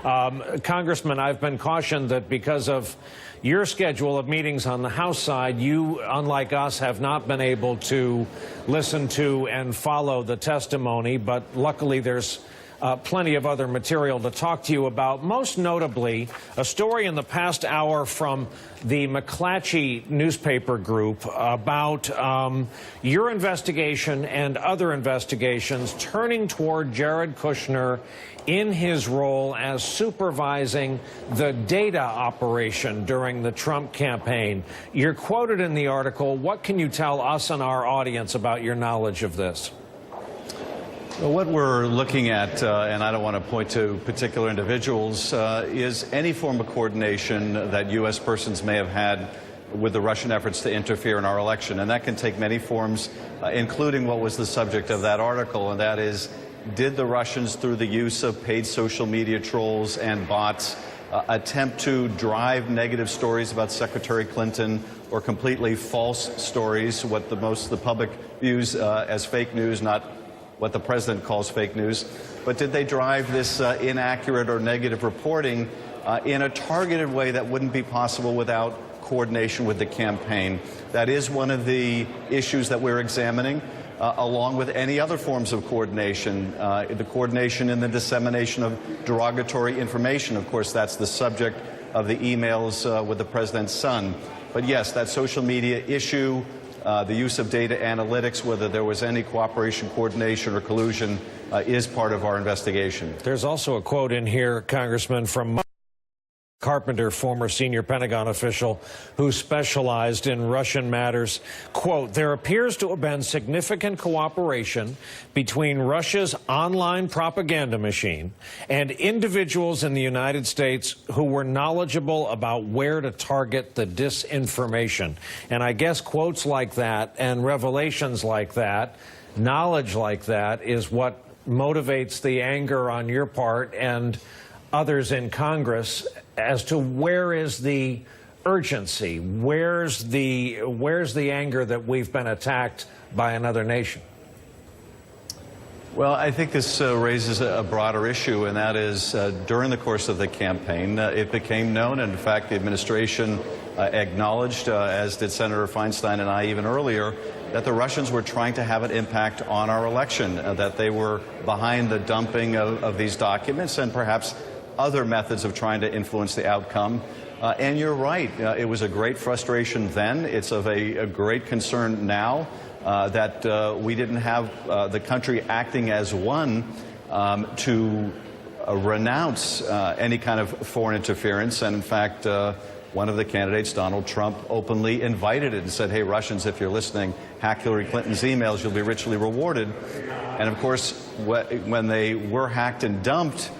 Congressman, I've been cautioned that because of your schedule of meetings on the House side, you, unlike us, have not been able to listen to and follow the testimony, but luckily there's plenty of other material to talk to you about, most notably a story in the past hour from the McClatchy newspaper group about your investigation and other investigations turning toward Jared Kushner in his role as supervising the data operation during the Trump campaign. You're quoted in the article. What can you tell us and our audience about your knowledge of this? Well, what we're looking at, and I don't want to point to particular individuals, is any form of coordination that U.S. persons may have had with the Russian efforts to interfere in our election. And that can take many forms, including what was the subject of that article, and that is, did the Russians, through the use of paid social media trolls and bots, attempt to drive negative stories about Secretary Clinton or completely false stories, what the public views as fake news, not what the president calls fake news, but did they drive this inaccurate or negative reporting in a targeted way that wouldn't be possible without coordination with the campaign? That is one of the issues that we're examining, along with any other forms of coordination, the coordination in the dissemination of derogatory information. Of course, that's the subject of the emails with the president's son. But yes, that social media issue, the use of data analytics, whether there was any cooperation, coordination, or collusion, is part of our investigation. There's also a quote in here, Congressman, from Carpenter, former senior Pentagon official who specialized in Russian matters. Quote, there appears to have been significant cooperation between Russia's online propaganda machine and individuals in the United States who were knowledgeable about where to target the disinformation. And I guess quotes like that and revelations like that, knowledge like that, is what motivates the anger on your part and others in Congress as to where is the urgency, where's the anger that we've been attacked by another nation? Well, I think this raises a broader issue, and that is during the course of the campaign, it became known, and in fact the administration acknowledged, as did Senator Feinstein and I even earlier, that the Russians were trying to have an impact on our election, that they were behind the dumping of these documents and perhaps other methods of trying to influence the outcome. And you're right, it was a great frustration then. It's of a great concern now that we didn't have the country acting as one to renounce any kind of foreign interference. And in fact, one of the candidates, Donald Trump, openly invited it and said, hey, Russians, if you're listening, hack Hillary Clinton's emails, you'll be richly rewarded. And of course, when they were hacked and dumped,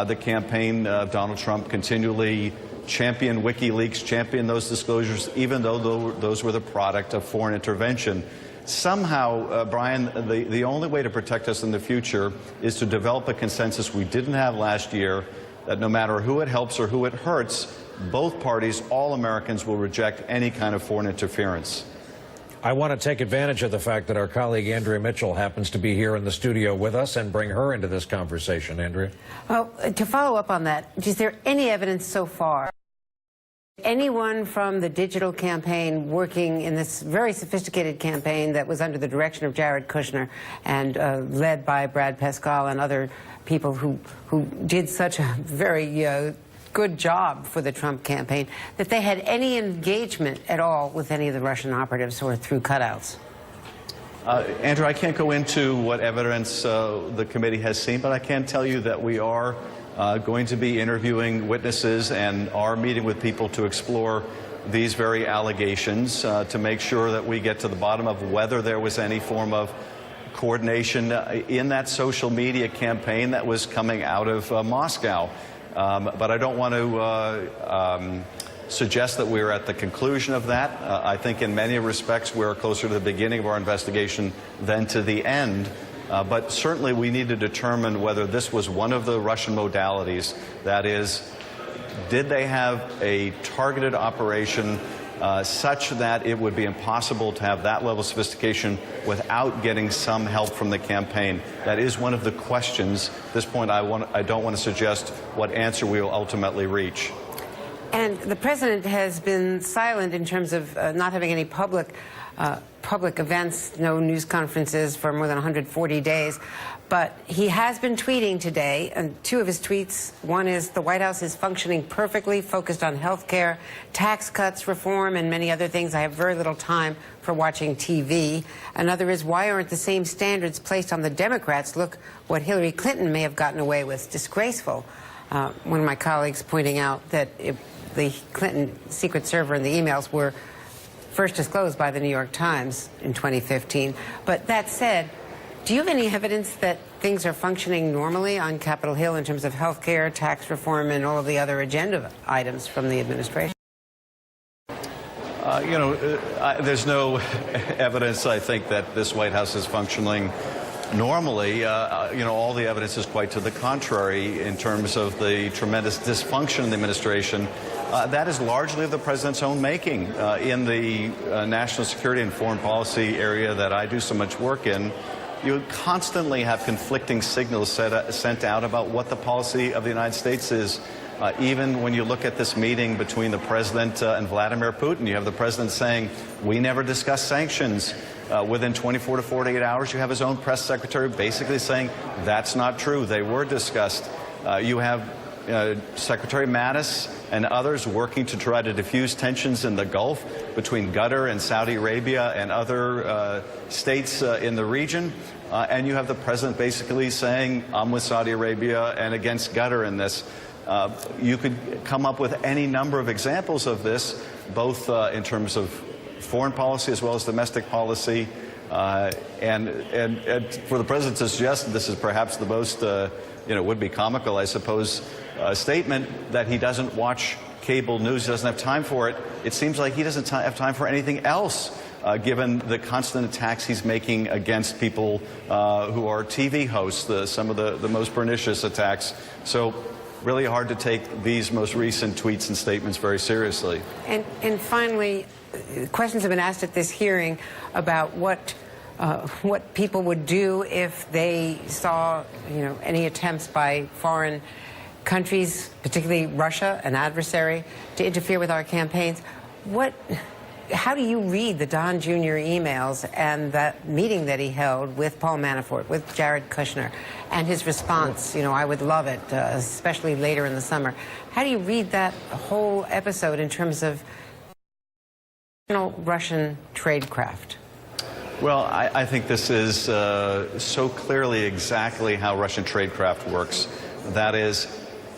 the campaign of Donald Trump continually championed WikiLeaks, championed those disclosures, even though those were the product of foreign intervention. Somehow, Brian, the only way to protect us in the future is to develop a consensus we didn't have last year, that no matter who it helps or who it hurts, both parties, all Americans, will reject any kind of foreign interference. I want to take advantage of the fact that our colleague Andrea Mitchell happens to be here in the studio with us and bring her into this conversation. Andrea? Well, to follow up on that, is there any evidence so far anyone from the digital campaign working in this very sophisticated campaign that was under the direction of Jared Kushner and led by Brad Pascal and other people who did such a very good job for the Trump campaign, that they had any engagement at all with any of the Russian operatives or through cutouts? Andrew, I can't go into what evidence the committee has seen, but I can tell you that we are going to be interviewing witnesses and are meeting with people to explore these very allegations to make sure that we get to the bottom of whether there was any form of coordination in that social media campaign that was coming out of Moscow. But I don't want to suggest that we're at the conclusion of that. I think in many respects we're closer to the beginning of our investigation than to the end. But certainly we need to determine whether this was one of the Russian modalities. That is, did they have a targeted operation such that it would be impossible to have that level of sophistication without getting some help from the campaign. That is one of the questions. At this point, I don't want to suggest what answer we will ultimately reach. And the president has been silent in terms of not having any public events, no news conferences for more than 140 days. But he has been tweeting today, and two of his tweets. One is the White House is functioning perfectly, focused on health care, tax cuts, reform, and many other things. I have very little time for watching TV. Another is, why aren't the same standards placed on the Democrats? Look what Hillary Clinton may have gotten away with. Disgraceful. One of my colleagues pointing out that the Clinton secret server and the emails were first disclosed by the New York Times in 2015. But that said, do you have any evidence that things are functioning normally on Capitol Hill in terms of health care, tax reform, and all of the other agenda items from the administration? There's no evidence, I think, that this White House is functioning normally. All the evidence is quite to the contrary in terms of the tremendous dysfunction in the administration. That is largely of the president's own making. In the national security and foreign policy area that I do so much work in, you constantly have conflicting signals sent out about what the policy of the United States is. Even when you look at this meeting between the president and Vladimir Putin, you have the president saying, we never discuss sanctions. Within 24 to 48 hours, you have his own press secretary basically saying, that's not true. They were discussed. You have Secretary Mattis and others working to try to diffuse tensions in the Gulf between Qatar and Saudi Arabia and other states in the region. And you have the president basically saying, I'm with Saudi Arabia and against Qatar in this. You could come up with any number of examples of this, both in terms of foreign policy as well as domestic policy. And for the president to suggest this is perhaps the most, would be comical, I suppose, statement that he doesn't watch cable news, doesn't have time for it. It seems like he doesn't have time for anything else, given the constant attacks he's making against people who are TV hosts, some of the most pernicious attacks. So really hard to take these most recent tweets and statements very seriously. And finally, questions have been asked at this hearing about what people would do if they saw, any attempts by foreign countries, particularly Russia, an adversary, to interfere with our campaigns. How do you read the Don Jr. emails and that meeting that he held with Paul Manafort, with Jared Kushner, and his response? I would love it, especially later in the summer. How do you read that whole episode in terms of Russian tradecraft? Well, I think this is so clearly exactly how Russian tradecraft works. That is,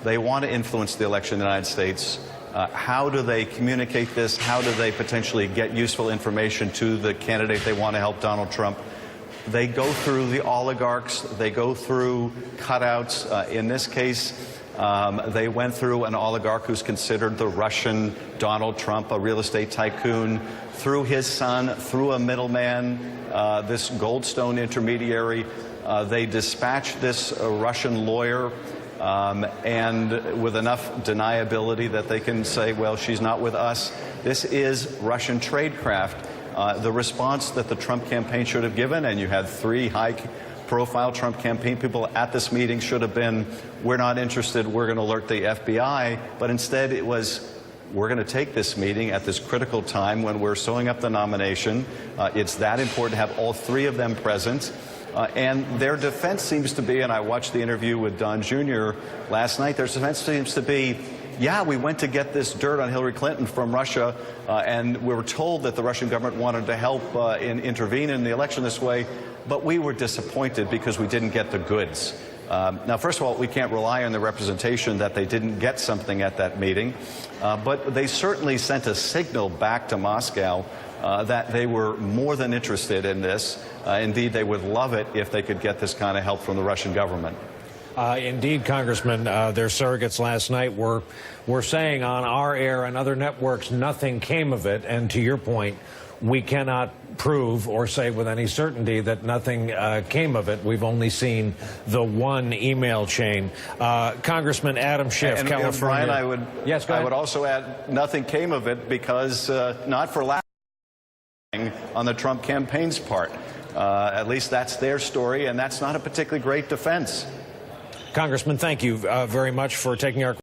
they want to influence the election in the United States. How do they communicate this? How do they potentially get useful information to the candidate they want to help, Donald Trump? They go through the oligarchs. They go through cutouts. In this case, they went through an oligarch who's considered the Russian Donald Trump, a real estate tycoon, through his son, through a middleman, this Goldstone intermediary. They dispatched this Russian lawyer, and with enough deniability that they can say, well, she's not with us. This is Russian tradecraft. The response that the Trump campaign should have given, and you had 3 high-profile Trump campaign people at this meeting, should have been, we're not interested, we're going to alert the FBI. But instead it was, we're going to take this meeting at this critical time when we're sewing up the nomination. It's that important to have all 3 of them present. And their defense seems to be, and I watched the interview with Don Jr. last night, their defense seems to be, yeah, we went to get this dirt on Hillary Clinton from Russia, and we were told that the Russian government wanted to help intervene in the election this way, but we were disappointed because we didn't get the goods. Now, first of all, we can't rely on the representation that they didn't get something at that meeting, but they certainly sent a signal back to Moscow that they were more than interested in this. Indeed, they would love it if they could get this kind of help from the Russian government. Indeed, Congressman, their surrogates last night were saying on our air and other networks nothing came of it. And to your point, we cannot prove or say with any certainty that nothing came of it. We've only seen the one email chain. Congressman Adam Schiff, California. Brian, I would also add nothing came of it because not for lack on the Trump campaign's part. At least that's their story, and that's not a particularly great defense. Congressman, thank you very much for taking our